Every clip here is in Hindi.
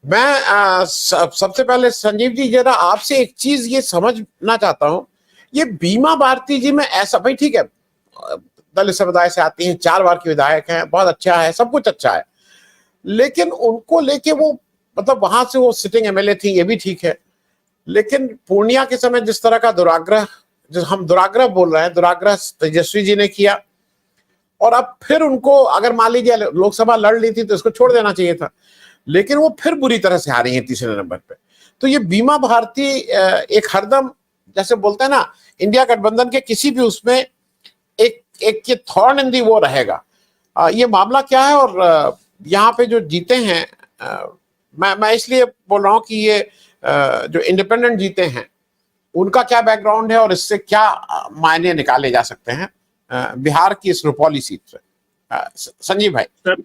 मैं सबसे पहले संजीव जी जरा आपसे एक चीज ये समझना चाहता हूं। ये बीमा भारती जी में ऐसा, भाई ठीक है, दलित समुदाय से आती हैं, 4 बार की विधायक हैं, बहुत अच्छा है, सब कुछ अच्छा है, लेकिन उनको लेके वो मतलब वहां से वो सिटिंग एमएलए थी, ये भी ठीक है, लेकिन पूर्णिया के समय जिस तरह का दुराग्रह, जो हम दुराग्रह बोल रहे हैं, दुराग्रह तेजस्वी जी ने किया, और अब फिर उनको अगर मान लीजिए लोकसभा लड़ ली थी तो इसको छोड़ देना चाहिए था, लेकिन वो फिर बुरी तरह से हारी है तीसरे नंबर पे। तो ये बीमा भारती एक हरदम, जैसे बोलते हैं ना, इंडिया गठबंधन के किसी भी उसमें एक एक ये थॉर्न इन दी वो रहेगा। ये मामला क्या है? और यहाँ पे जो जीते हैं, मैं इसलिए बोल रहा हूँ कि ये जो इंडिपेंडेंट जीते हैं उनका क्या बैकग्राउंड है और इससे क्या मायने निकाले जा सकते हैं बिहार की इस रुपौली सीट से? संजीव भाई। सर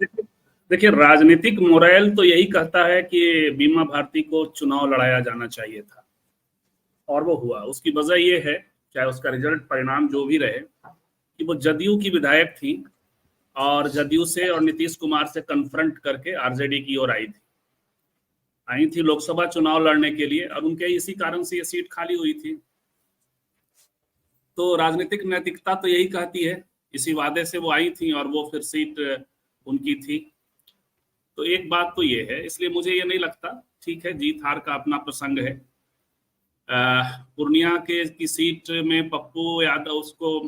देखिए, राजनीतिक मोरल तो यही कहता है कि बीमा भारती को चुनाव लड़ाया जाना चाहिए था, और वो हुआ। उसकी वजह ये है, चाहे उसका रिजल्ट परिणाम जो भी रहे, कि वो जदयू की विधायक थी और जदयू से और नीतीश कुमार से कन्फ्रंट करके आरजेडी की ओर आई थी लोकसभा चुनाव लड़ने के लिए, और उनके इसी कारण से ये सीट खाली हुई थी। तो राजनीतिक नैतिकता तो यही कहती है, इसी वादे से वो आई थी और वो फिर सीट उनकी थी। तो एक बात तो ये है, इसलिए मुझे ये नहीं लगता, ठीक है जीत हार का अपना प्रसंग है। पूर्णिया की सीट में पप्पू यादव, उसको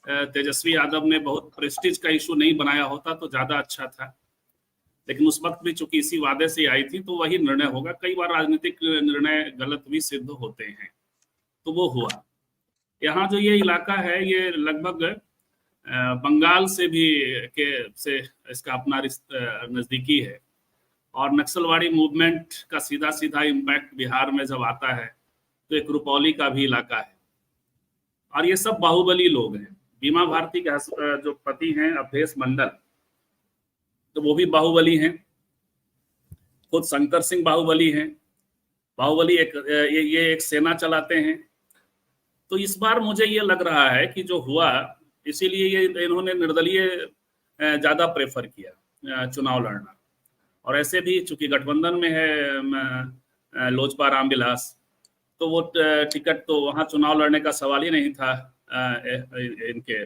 तेजस्वी यादव ने बहुत प्रेस्टीज का इशू नहीं बनाया होता तो ज्यादा अच्छा था, लेकिन उस वक्त भी चूंकि इसी वादे से आई थी तो वही निर्णय होगा। कई बार राजनीतिक निर्णय गलत भी सिद्ध होते हैं, तो वो हुआ। यहाँ जो ये इलाका है ये लगभग बंगाल से भी से इसका अपना नजदीकी है, और नक्सलवाड़ी मूवमेंट का सीधा सीधा इम्पैक्ट बिहार में जब आता है तो एक रुपौली का भी इलाका है, और ये सब बाहुबली लोग हैं। बीमा भारती के जो पति हैं अवधेश मंडल, तो वो भी बाहुबली हैं, खुद शंकर सिंह बाहुबली हैं। बाहुबली ये एक सेना चलाते हैं। तो इस बार मुझे ये लग रहा है कि जो हुआ, इसीलिए ये इन्होंने निर्दलीय ज्यादा प्रेफर किया चुनाव लड़ना। और ऐसे भी चूंकि गठबंधन में है लोजपा रामविलास, तो वो टिकट तो वहां चुनाव लड़ने का सवाल ही नहीं था इनके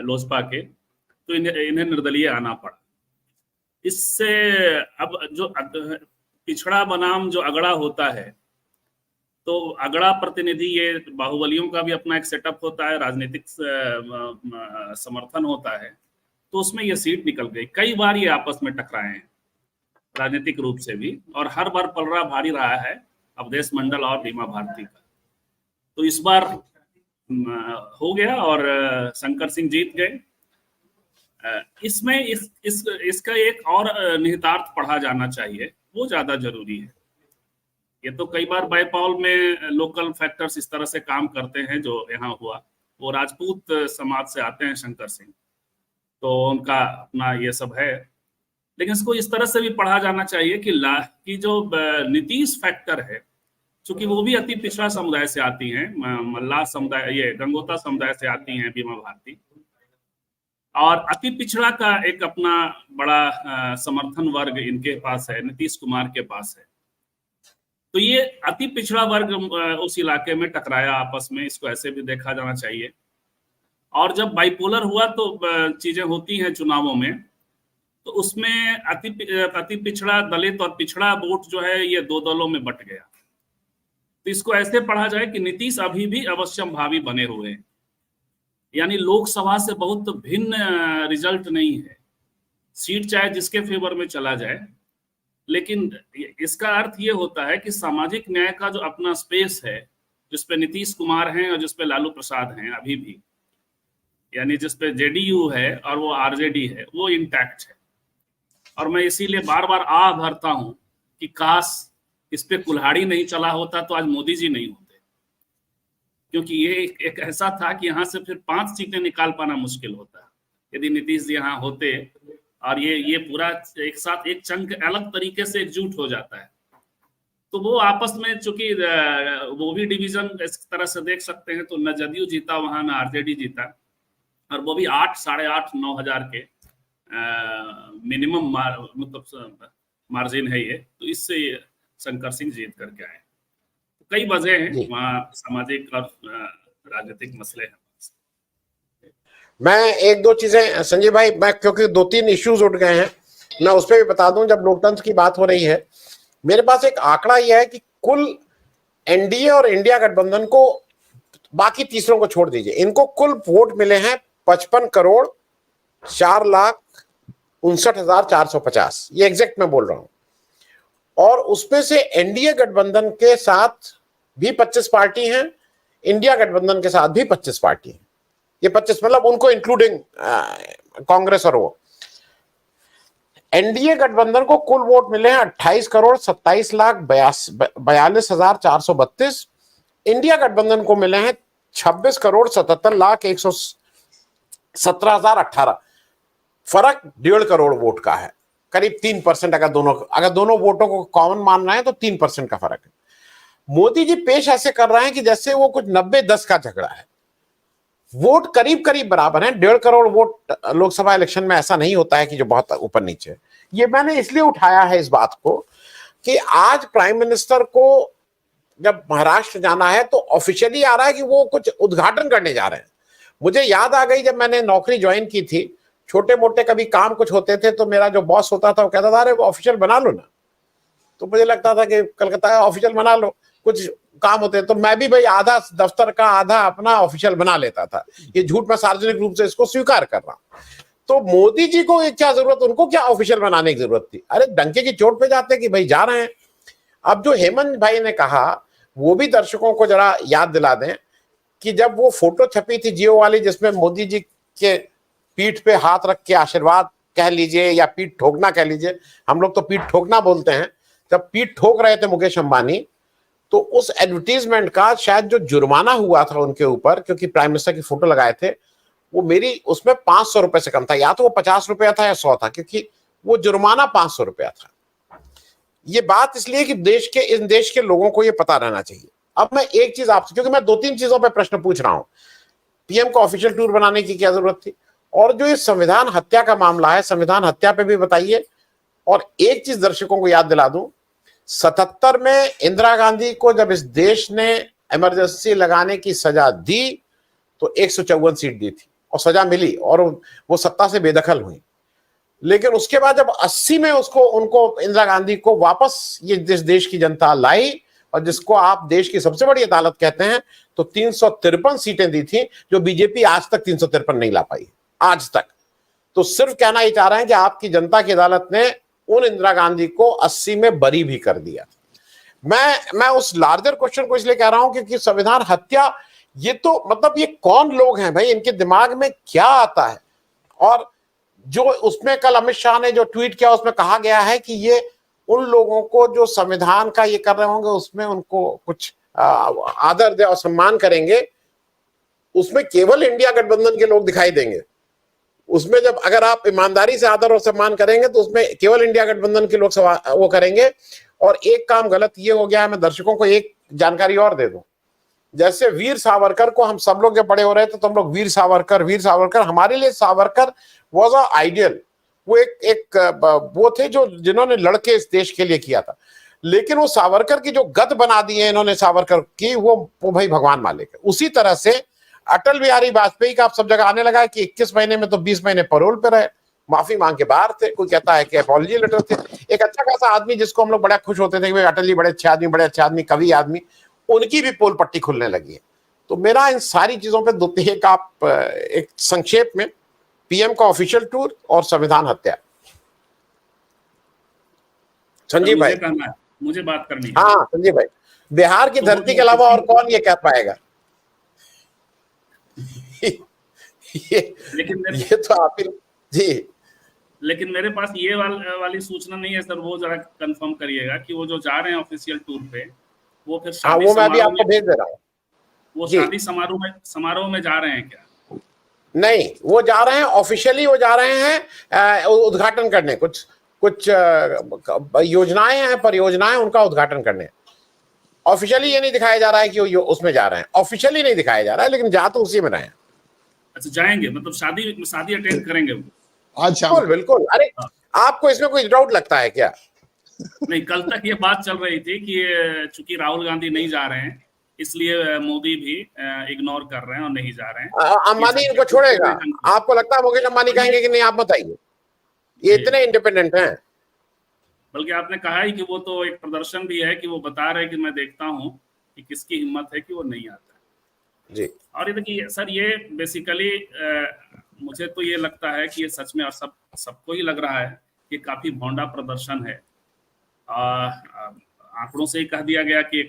लोजपा के, तो इन्हें निर्दलीय आना पड़ा। इससे अब जो पिछड़ा बनाम जो अगड़ा होता है, तो अगड़ा प्रतिनिधि, ये बाहुबलियों का भी अपना एक सेटअप होता है, राजनीतिक समर्थन होता है, तो उसमें ये सीट निकल गई। कई बार ये आपस में टकराए हैं राजनीतिक रूप से भी, और हर बार पलड़ा भारी रहा है अवधेश मंडल और बीमा भारती का। तो इस बार हो गया और शंकर सिंह जीत गए। इसमें इसका एक और निहितार्थ पढ़ा जाना चाहिए, वो ज्यादा जरूरी है। ये तो कई बार बायपॉल में लोकल फैक्टर्स इस तरह से काम करते हैं, जो यहाँ हुआ। वो राजपूत समाज से आते हैं शंकर सिंह, तो उनका अपना ये सब है। लेकिन इसको इस तरह से भी पढ़ा जाना चाहिए कि जो नीतीश फैक्टर है, चूंकि वो भी अति पिछड़ा समुदाय से आती हैं, मल्लाह समुदाय, ये गंगोता समुदाय से आती हैं बीमा भारती, और अति पिछड़ा का एक अपना बड़ा समर्थन वर्ग इनके पास है, नीतीश कुमार के पास है। तो ये अति पिछड़ा वर्ग उस इलाके में टकराया आपस में, इसको ऐसे भी देखा जाना चाहिए। और जब बाइपोलर हुआ तो चीजें होती हैं चुनावों में, तो उसमें अति पिछड़ा दलित और पिछड़ा वोट जो है ये दो दलों में बट गया। तो इसको ऐसे पढ़ा जाए कि नीतीश अभी भी अवश्यम भावी बने हुए हैं, यानी लोकसभा से बहुत भिन्न रिजल्ट नहीं है। सीट चाहे जिसके फेवर में चला जाए, लेकिन इसका अर्थ ये होता है कि सामाजिक न्याय का जो अपना स्पेस है, जिसपे नीतीश कुमार हैं और जिसपे लालू प्रसाद हैं अभी भी, यानी जिसपे जेडीयू है और वो आरजेडी है, वो इंटैक्ट है। और मैं इसीलिए बार बार भरता हूं कि काश इस पे कुल्हाड़ी नहीं चला होता तो आज मोदी जी नहीं होते, क्योंकि ये एक ऐसा था कि यहाँ से फिर 5 सीटें निकाल पाना मुश्किल होता यदि नीतीश जी यहाँ होते, और ये पूरा एक साथ एक चंक अलग तरीके से एकजुट हो जाता है। तो वो आपस में, चूंकि वो भी डिवीजन इस तरह से देख सकते हैं, तो न जदयू जीता वहां, न आरजेडी जीता, और वो भी 8, 8.5, 9 हजार के मिनिमम मतलब मार्जिन है ये, तो इससे शंकर सिंह जीत करके आए। कई वजह हैं वहाँ, सामाजिक और राजनीतिक मसले हैं। मैं एक दो चीजें संजय भाई, मैं क्योंकि 2-3 इश्यूज उठ गए हैं, मैं उस पर भी बता दूं। जब लोकतंत्र की बात हो रही है, मेरे पास एक आंकड़ा यह है कि कुल एनडीए और इंडिया गठबंधन को, बाकी तीसरों को छोड़ दीजिए, इनको कुल वोट मिले हैं 55,04,59,450, ये एग्जैक्ट मैं बोल रहा हूं। और उसमें से एनडीए गठबंधन के साथ भी 25 पार्टी हैं, इंडिया गठबंधन के साथ भी 25 पार्टी हैं। ये 25 मतलब उनको इंक्लूडिंग कांग्रेस और वो। एनडीए गठबंधन को कुल वोट मिले हैं 28,27,42,432। इंडिया गठबंधन को मिले हैं 26,77,117,018। फर्क 1.5 करोड़ वोट का है, करीब 3%। अगर दोनों वोटों को कॉमन मान रहे हैं तो 3% का फर्क है। मोदी जी पेश ऐसे कर रहे हैं कि जैसे वो कुछ 90-10 का झगड़ा है। वोट करीब करीब बराबर हैं। 1.5 करोड़ वोट लोकसभा इलेक्शन में ऐसा नहीं होता है कि जो बहुत ऊपर नीचे है। ये मैंने इसलिए उठाया है इस बात को कि आज प्राइम मिनिस्टर को जब महाराष्ट्र जाना है तो ऑफिशियली आ रहा है कि वो कुछ उद्घाटन करने जा रहे हैं। मुझे याद आ गई, जब मैंने नौकरी ज्वाइन की थी, छोटे मोटे कभी काम कुछ होते थे तो मेरा जो बॉस होता था वो कहता था, अरे वो ऑफिशियल बना लो ना। तो मुझे लगता था कि कलकत्ता का ऑफिशियल बना लो, कुछ काम होते तो मैं भी भाई आधा दफ्तर का आधा अपना ऑफिशियल बना लेता था। ये झूठ मैं सार्वजनिक रूप से इसको स्वीकार कर रहा हूं। तो मोदी जी को क्या जरूरत, उनको क्या ऑफिशियल बनाने की जरूरत थी? अरे डंके की चोट पे जाते कि भाई जा रहे हैं। अब जो हेमंत भाई ने कहा वो भी दर्शकों को जरा याद दिला दें कि जब वो फोटो छपी थी जियो वाली, जिसमें मोदी जी के पीठ पे हाथ रख के आशीर्वाद कह लीजिए या पीठ ठोकना कह लीजिए, हम लोग तो पीठ ठोकना बोलते हैं, जब पीठ ठोक रहे थे मुकेश अंबानी, तो उस एडवर्टीजमेंट का शायद जो जुर्माना हुआ था उनके ऊपर, क्योंकि प्राइम मिनिस्टर की फोटो लगाए थे, वो मेरी उसमें 500 रुपए से कम था। या तो वो 50 रुपया था या 100 था, क्योंकि वो जुर्माना 500 रुपया था। ये बात इसलिए कि इन देश के लोगों को ये पता रहना चाहिए। अब मैं एक चीज आपसे, क्योंकि मैं 2-3 चीजों पर प्रश्न पूछ रहा हूं, पीएम को ऑफिशियल टूर बनाने की क्या जरूरत थी, और जो ये संविधान हत्या का मामला है, संविधान हत्या पे भी बताइए। और एक चीज दर्शकों को याद दिला दूं, 77 में इंदिरा गांधी को जब इस देश ने इमरजेंसी लगाने की सजा दी तो 154 सीट दी थी और सजा मिली और वो सत्ता से बेदखल हुई। लेकिन उसके बाद जब 80 में उनको इंदिरा गांधी को वापस ये देश की जनता लाई, और जिसको आप देश की सबसे बड़ी अदालत कहते हैं, तो 353 सीटें दी थी, जो बीजेपी आज तक 353 नहीं ला पाई आज तक। तो सिर्फ कहना ही चाह रहे हैं कि आपकी जनता की अदालत ने उन इंदिरा गांधी को 80 में बरी भी कर दिया। मैं उस लार्जर क्वेश्चन को इसलिए कह रहा हूं क्योंकि संविधान हत्या, ये तो मतलब ये कौन लोग हैं भाई, इनके दिमाग में क्या आता है? और जो उसमें कल अमित शाह ने जो ट्वीट किया उसमें कहा गया है कि ये उन लोगों को जो संविधान का ये कर रहे होंगे उसमें उनको कुछ आदर दे और सम्मान करेंगे, उसमें केवल इंडिया गठबंधन के लोग दिखाई देंगे। उसमें जब अगर आप ईमानदारी से आदर और सम्मान करेंगे तो उसमें केवल इंडिया गठबंधन के लोग वो करेंगे। और एक काम गलत ये हो गया है, मैं दर्शकों को एक जानकारी और दे दूं। जैसे वीर सावरकर को हम सब लोग जब बड़े हो रहे थे तो हम लोग वीर सावरकर, हमारे लिए सावरकर वाज अ आइडियल। वो एक वो थे जो जिन्होंने लड़के इस देश के लिए किया था। लेकिन वो सावरकर की जो गद बना दी है इन्होंने सावरकर की, वो भाई भगवान मालिक है। उसी तरह से अटल बिहारी वाजपेयी का आप सब जगह आने लगा कि 21 महीने में तो 20 महीने पैरोल पे रहे, माफी मांग के बाहर थे। कोई कहता है कि अपॉलजी लेटर थे। एक अच्छा खासा आदमी जिसको हम लोग बड़ा खुश होते थे कि अटल जी बड़े अच्छे आदमी, कवि आदमी, उनकी भी पोल पट्टी खुलने लगी है। तो मेरा इन सारी चीजों पे दो एक आप एक संक्षेप में पीएम का ऑफिशियल टूर और संविधान हत्या। संजीव भाई, मुझे बात करनी है। हाँ संजीव भाई, बिहार की धरती के अलावा और कौन ये कह पाएगा? ये तो आप जी। लेकिन मेरे पास ये वाली सूचना नहीं है सर, वो जरा कंफर्म करिएगा कि वो जो जा रहे हैं ऑफिशियल टूर पे, वो फिर शादी वो मैं भी आपको भेज दे रहा हूँ। वो शादी समारोह में जा रहे हैं क्या? नहीं, वो जा रहे हैं ऑफिशियली, वो जा रहे हैं उद्घाटन करने। कुछ योजनाएं हैं, परियोजनाएं, उनका उद्घाटन करने। ऑफिशियली ये नहीं दिखाया जा रहा है कि वो उसमें जा रहे हैं, ऑफिशियली नहीं दिखाया जा रहा है, लेकिन जा तो उसी में रहे हैं। अच्छा, जाएंगे मतलब शादी अटेंड करेंगे वो? बिल्कुल बिल्कुल। अरे आपको इसमें कोई डाउट लगता है क्या? नहीं, कल तक ये बात चल रही थी कि चूंकि राहुल गांधी नहीं जा रहे हैं इसलिए मोदी भी इग्नोर कर रहे हैं और नहीं जा रहे हैं। अंबानी इनको छोड़ेगा? आपको लगता है मुकेश अंबानी कहेंगे कि नहीं आप मत आइए? ये इतने इंडिपेंडेंट हैं। बल्कि आपने कहा ही कि वो तो एक प्रदर्शन भी है कि वो बता रहे हैं कि मैं देखता हूं कि किसकी हिम्मत है कि वो नहीं आता जी। और ये देखिए सर, ये बेसिकली मुझे तो ये लगता है कि ये सच में, और सबको ही लग रहा है कि काफी भोंडा प्रदर्शन है। आंकड़ों से ही कह दिया गया कि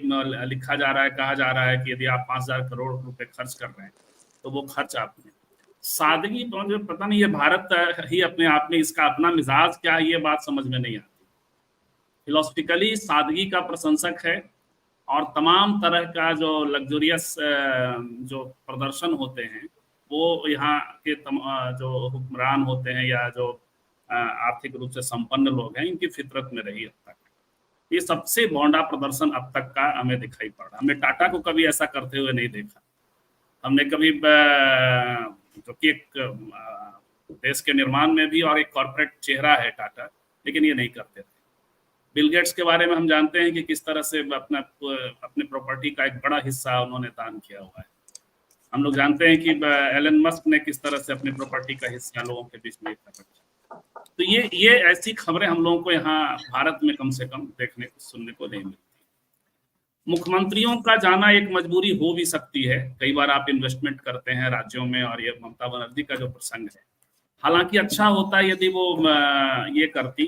लिखा जा रहा है, कहा जा रहा है कि यदि आप 5,000 करोड़ रुपए खर्च कर रहे हैं तो वो खर्च आपने सादगी, मुझे पता नहीं ये भारत ही अपने आप में इसका अपना मिजाज क्या है, ये बात समझ में नहीं आती। फिलोसफिकली सादगी का प्रशंसक है और तमाम तरह का जो लग्जरियस जो प्रदर्शन होते हैं वो यहाँ के जो हुक्मरान होते हैं या जो आर्थिक रूप से संपन्न लोग हैं, इनकी फितरत में रही अब तक। ये सबसे भोंडा प्रदर्शन अब तक का हमें दिखाई पड़ रहा। हमने टाटा को कभी ऐसा करते हुए नहीं देखा। हमने कभी, जो कि एक देश के निर्माण में भी और एक कॉर्पोरेट चेहरा है टाटा, लेकिन ये नहीं करते थे। बिल गेट्स के बारे में हम जानते हैं कि किस तरह से अपने प्रॉपर्टी का एक बड़ा हिस्सा उन्होंने दान किया हुआ है। हम लोग जानते हैं कि एलन मस्क ने किस तरह से अपनी प्रॉपर्टी का हिस्सा लोगों के बीच में इकट्ठा किया। तो ये ऐसी खबरें हम लोगों को यहाँ भारत में कम से कम देखने को, सुनने को नहीं मिलती। मुख्यमंत्रियों का जाना एक मजबूरी हो भी सकती है। कई बार आप इन्वेस्टमेंट करते हैं राज्यों में, और ये ममता बनर्जी का जो प्रसंग है, हालांकि अच्छा होता है यदि वो ये करती,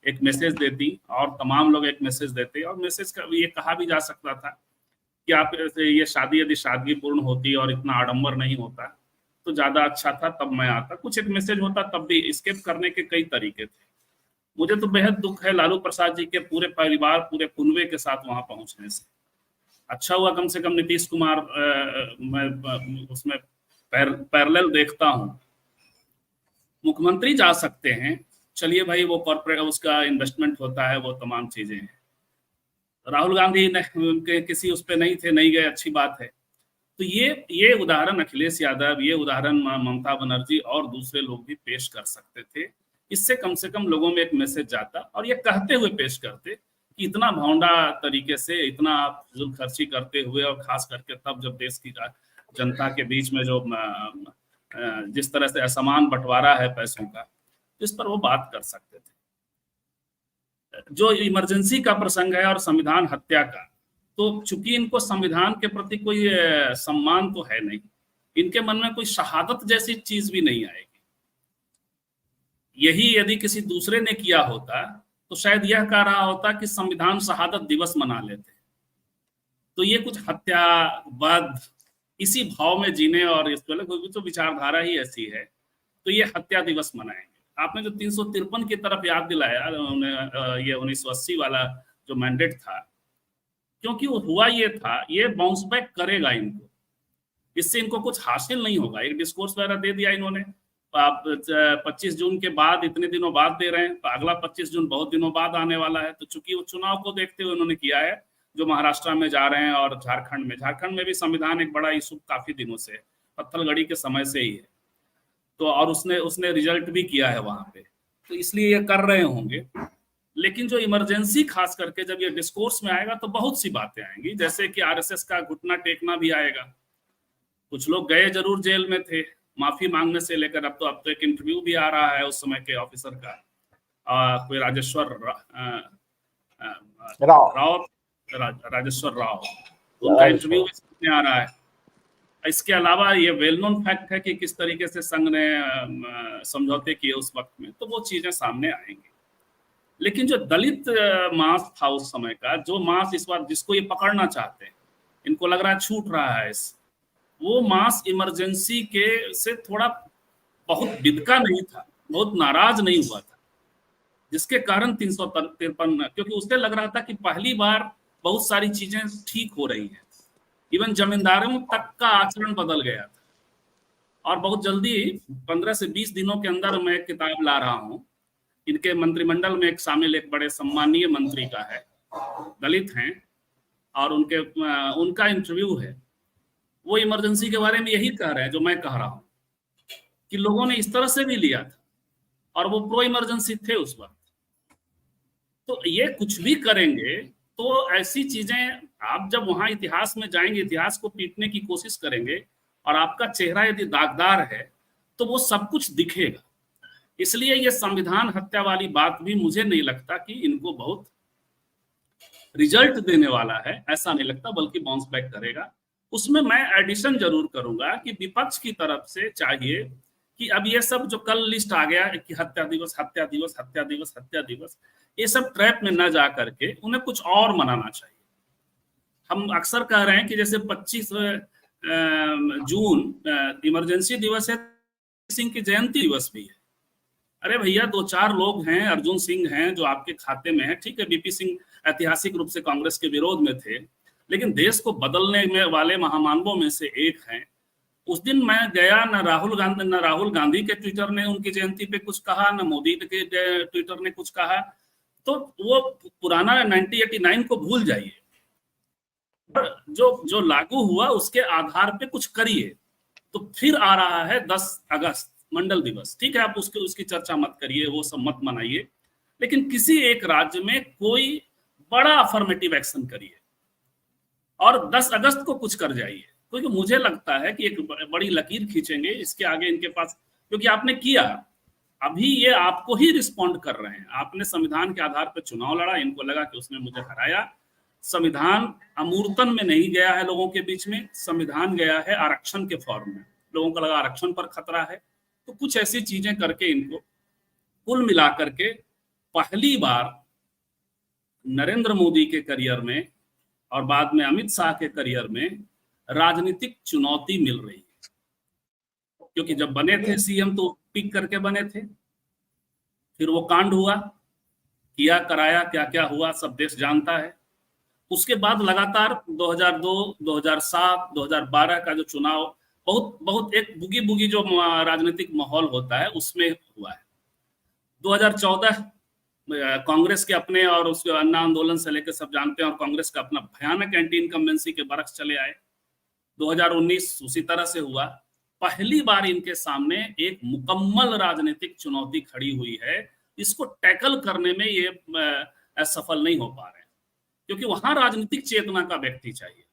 एक मैसेज देती और तमाम लोग एक मैसेज देते, और मैसेज का ये कहा भी जा सकता था कि आप ये शादी यदि सादगीपूर्ण होती और इतना आडंबर नहीं होता तो ज्यादा अच्छा था, तब मैं आता, कुछ एक मैसेज होता, तब भी एस्केप करने के कई तरीके थे। मुझे तो बेहद दुख है लालू प्रसाद जी के पूरे परिवार, पूरे कुनबे के साथ वहां पहुंचने से। अच्छा हुआ कम से कम नीतीश कुमार, मैं उसमें पैरेलल देखता हूं। मुख्यमंत्री जा सकते हैं, चलिए भाई, वो कॉर्पोरेट उसका इन्वेस्टमेंट होता है, वो तमाम चीजें हैं। राहुल गांधी किसी उस पर नहीं थे, नहीं गए, अच्छी बात है। तो ये उदाहरण अखिलेश यादव, ये उदाहरण ममता बनर्जी और दूसरे लोग भी पेश कर सकते थे। इससे कम से कम लोगों में एक मैसेज जाता, और ये कहते हुए पेश करते कि इतना भौंडा तरीके से, इतना फिजूल खर्ची करते हुए, और खास करके तब जब देश की जनता के बीच में जो जिस तरह से असमान बंटवारा है पैसों का, इस पर वो बात कर सकते थे। जो इमरजेंसी का प्रसंग है और संविधान हत्या का, तो चूंकि इनको संविधान के प्रति कोई सम्मान तो है नहीं, इनके मन में कोई शहादत जैसी चीज भी नहीं आएगी। यही यदि किसी दूसरे ने किया होता तो शायद यह कह रहा होता कि संविधान शहादत दिवस मना लेते। तो ये कुछ हत्या, वध, इसी भाव में जीने, और इस तो विचारधारा ही ऐसी है, तो ये हत्या दिवस मनाएंगे। आपने जो 353 की तरफ याद दिलाया, ये 1980 वाला जो मैंडेट था, क्योंकि वो हुआ ये था, ये बाउंस बैक करेगा इनको, इससे इनको कुछ हासिल नहीं होगा। एक डिस्कोर्स वगैरह दे दिया इन्होंने, आप 25 जून के बाद, इतने दिनों बाद दे रहे हैं, तो अगला 25 जून बहुत दिनों बाद आने वाला है। तो चूंकि वो चुनाव को देखते हुए उन्होंने किया है, जो महाराष्ट्र में जा रहे हैं और झारखंड में भी संविधान एक बड़ा इशू काफी दिनों से, पत्थलगड़ी के समय से ही है। तो और उसने रिजल्ट भी किया है वहां पे, तो इसलिए ये कर रहे होंगे। लेकिन जो इमरजेंसी खास करके जब ये डिस्कोर्स में आएगा तो बहुत सी बातें आएंगी, जैसे कि आरएसएस का घुटना टेकना भी आएगा। कुछ लोग गए जरूर, जेल में थे, माफी मांगने से लेकर अब तो एक इंटरव्यू भी आ रहा है उस समय के ऑफिसर का, कोई राजेश्वर राव, उनका इंटरव्यू आ रहा है। इसके अलावा ये वेल नोन फैक्ट है कि किस तरीके से संघ ने समझौते किए उस वक्त में, तो वो चीजें सामने आएंगी। लेकिन जो दलित मास था उस समय का, जो मास इस बार जिसको ये पकड़ना चाहते हैं, इनको लग रहा है छूट रहा है, वो मास इमरजेंसी के से थोड़ा बहुत बिदका नहीं था, बहुत नाराज नहीं हुआ था, जिसके कारण 353, क्योंकि उससे लग रहा था कि पहली बार बहुत सारी चीजें ठीक हो रही हैं। इवन जमींदारों तक का आचरण बदल गया था। और बहुत जल्दी 15 से 20 दिनों के अंदर मैं एक किताब ला रहा हूँ, इनके मंत्रिमंडल में एक शामिल एक बड़े सम्मानीय मंत्री का है, दलित हैं, और उनका इंटरव्यू है। वो इमरजेंसी के बारे में यही कह रहे हैं जो मैं कह रहा हूँ, कि लोगों ने इस तरह से भी लिया था और वो प्रो इमरजेंसी थे उस वक्त। तो ये कुछ भी करेंगे तो ऐसी चीजें, आप जब वहां इतिहास में जाएंगे, इतिहास को पीटने की कोशिश करेंगे और आपका चेहरा यदि दागदार है तो वो सब कुछ दिखेगा। इसलिए ये संविधान हत्या वाली बात भी मुझे नहीं लगता कि इनको बहुत रिजल्ट देने वाला है, ऐसा नहीं लगता, बल्कि बाउंस बैक करेगा। उसमें मैं एडिशन जरूर करूंगा कि विपक्ष की तरफ से चाहिए कि अब ये सब जो कल लिस्ट आ गया कि हत्या दिवस, हत्या दिवस, हत्या दिवस, हत्या दिवस, ये सब ट्रैप में न जा करके उन्हें कुछ और मनाना चाहिए। हम अक्सर कह रहे हैं कि जैसे 25 जून इमरजेंसी दिवस है, सिंह की जयंती दिवस भी है। अरे भैया, 2-4 लोग हैं, अर्जुन सिंह हैं जो आपके खाते में है, ठीक है, बीपी सिंह ऐतिहासिक रूप से कांग्रेस के विरोध में थे, लेकिन देश को बदलने में वाले महामानवों में से एक हैं। उस दिन मैं गया, न राहुल गांधी के ट्विटर ने उनकी जयंती पे कुछ कहा, न मोदी के ट्विटर ने कुछ कहा। तो वो पुराना 1989 को भूल जाइए, जो लागू हुआ उसके आधार पे कुछ करिए। तो फिर आ रहा है 10 अगस्त मंडल दिवस, ठीक है, आप उसकी चर्चा मत करिए, वो सब मत मनाइए, लेकिन किसी एक राज्य में कोई बड़ा अफर्मेटिव एक्शन करिए और 10 अगस्त को कुछ कर जाइए। क्योंकि मुझे लगता है कि एक बड़ी लकीर खींचेंगे इसके आगे इनके पास, क्योंकि आपने किया, अभी ये आपको ही रिस्पॉन्ड कर रहे हैं। आपने संविधान के आधार पर चुनाव लड़ा, इनको लगा कि उसने मुझे हराया। संविधान अमूर्तन में नहीं गया है लोगों के बीच में, संविधान गया है आरक्षण के फॉर्म में। लोगों को लगा आरक्षण पर खतरा है, तो कुछ ऐसी चीजें करके इनको कुल मिलाकर के पहली बार नरेंद्र मोदी के करियर में और बाद में अमित शाह के करियर में राजनीतिक चुनौती मिल रही है। क्योंकि जब बने थे सीएम तो पिक करके बने थे, फिर वो कांड हुआ, किया कराया, क्या क्या हुआ सब देश जानता है। उसके बाद लगातार 2002, 2007, 2012 का जो चुनाव बहुत एक बुगी बुगी जो राजनीतिक माहौल होता है उसमें हुआ है। 2014 कांग्रेस के अपने और उसके अन्ना आंदोलन से लेकर सब जानते हैं, और कांग्रेस का अपना भयानक एंटी इनकम्बेंसी के बरस चले आए। 2019 उसी तरह से हुआ। पहली बार इनके सामने एक मुकम्मल राजनीतिक चुनौती खड़ी हुई है। इसको टैकल करने में ये सफल नहीं हो पा रहे हैं, क्योंकि वहां राजनीतिक चेतना का व्यक्ति चाहिए।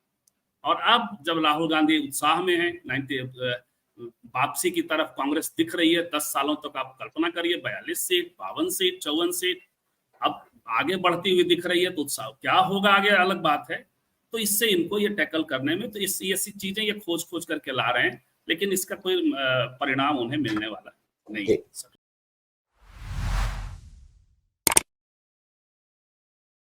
और अब जब राहुल गांधी उत्साह में है, 90 वापसी की तरफ कांग्रेस दिख रही है, 10 सालों तक आप कल्पना करिए, 42 सीट, 52 सीट, 54 सीट, अब आगे बढ़ती हुई दिख रही है। तो उत्साह क्या होगा आगे अलग बात है। तो इससे इनको ये टैकल करने में, तो ये चीजें ये खोज करके ला रहे हैं, लेकिन इसका कोई परिणाम उन्हें मिलने वाला नहीं है।